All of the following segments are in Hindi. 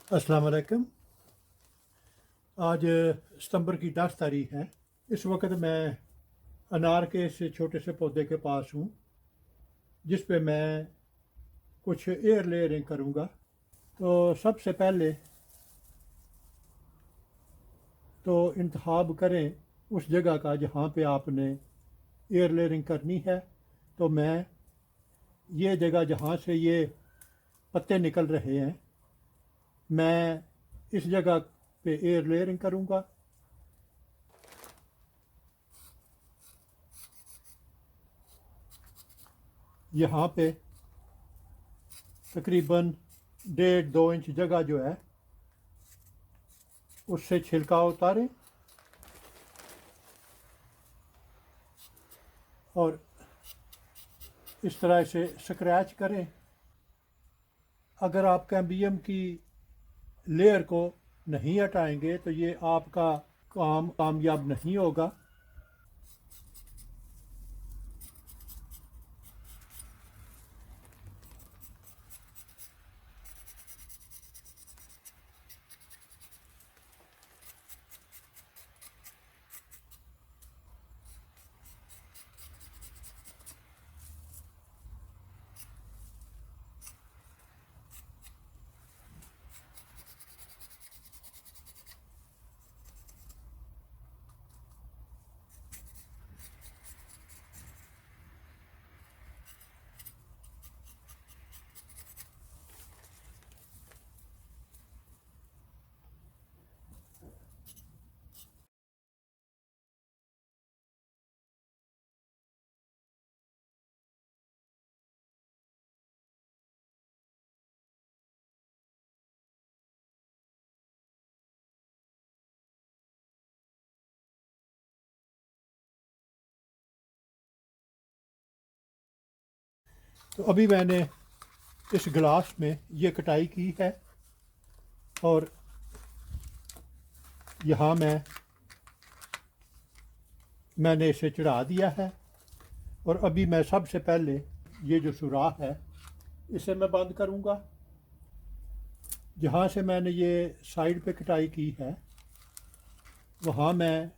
अस्सलाम वालेकुम। आज सितंबर की 10 तारीख है। इस वक्त मैं अनार के इस छोटे से पौधे के पास हूँ जिस पे मैं कुछ एयर लेयरिंग करूँगा। तो सबसे पहले तो इंतखाब करें उस जगह का जहाँ पे आपने एयर लेयरिंग करनी है। तो मैं ये जगह जहाँ से ये पत्ते निकल रहे हैं, मैं इस जगह पे एयर लेयरिंग करूँगा। यहाँ पे तकरीबन 1.5-2 इंच जगह जो है उससे छिलका उतारें और इस तरह से स्क्रैच करें। अगर आप कैम्बियम की लेयर को नहीं हटाएंगे तो ये आपका काम कामयाब नहीं होगा। तो अभी मैंने इस गिलास में ये कटाई की है और यहाँ मैंने इसे चढ़ा दिया है। और अभी मैं सबसे पहले ये जो सुराख है इसे मैं बंद करूँगा। जहाँ से मैंने ये साइड पे कटाई की है वहाँ मैं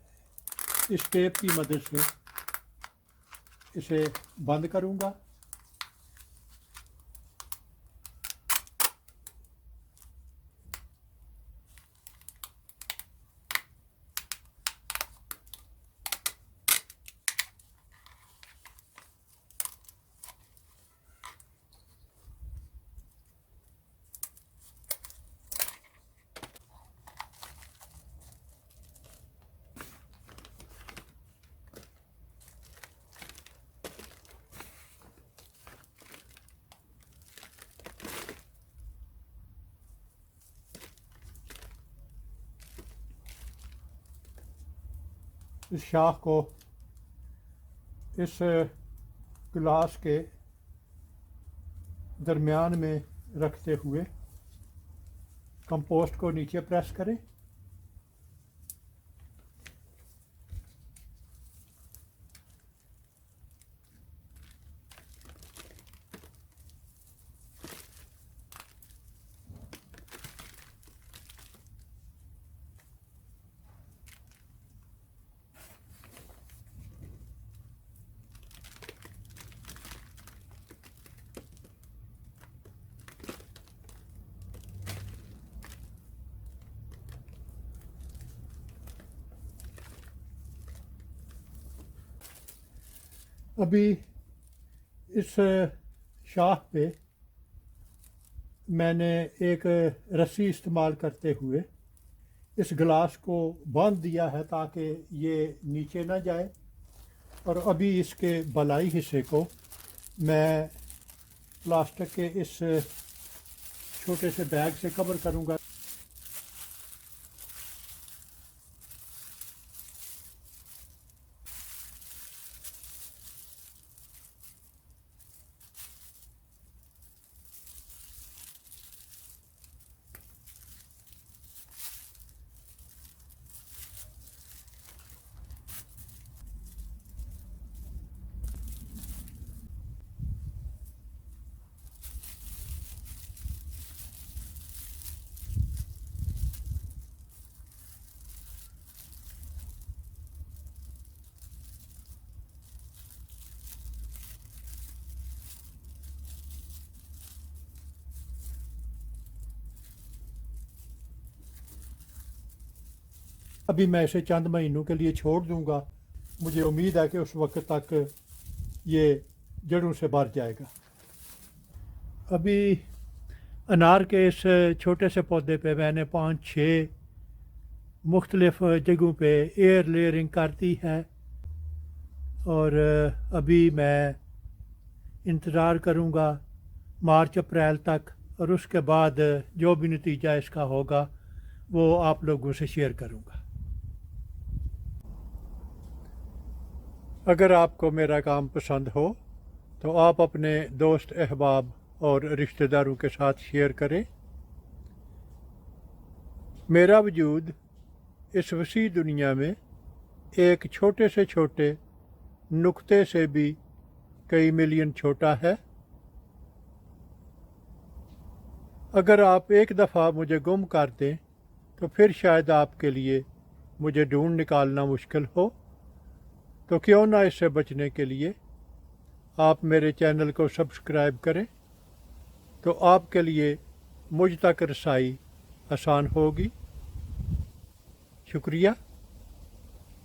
इस टेप की मदद से इसे बंद करूँगा। इस शाख को इस गिलास के दरमियान में रखते हुए कंपोस्ट को नीचे प्रेस करें। अभी इस शाख पे मैंने एक रस्सी इस्तेमाल करते हुए इस गिलास को बांध दिया है ताकि ये नीचे ना जाए। और अभी इसके बलाई हिस्से को मैं प्लास्टिक के इस छोटे से बैग से कवर करूँगा। अभी मैं इसे चंद महीनों के लिए छोड़ दूंगा। मुझे उम्मीद है कि उस वक्त तक ये जड़ों से भर जाएगा। अभी अनार के इस छोटे से पौधे पे मैंने 5-6 मुख्तलिफ़ जगहों पे एयर लेयरिंग कर दी है, और अभी मैं इंतज़ार करूँगा मार्च अप्रैल तक, और उसके बाद जो भी नतीजा इसका होगा वो आप लोगों से शेयर करूँगा। अगर आपको मेरा काम पसंद हो तो आप अपने दोस्त अहबाब और रिश्तेदारों के साथ शेयर करें। मेरा वजूद इस वसी दुनिया में एक छोटे से छोटे नुक्ते से भी कई मिलियन छोटा है। अगर आप एक दफ़ा मुझे गुम कर दें तो फिर शायद आपके लिए मुझे ढूंढ निकालना मुश्किल हो। तो क्यों ना इससे बचने के लिए आप मेरे चैनल को सब्सक्राइब करें, तो आपके लिए मुझ तक रसाई आसान होगी। शुक्रिया।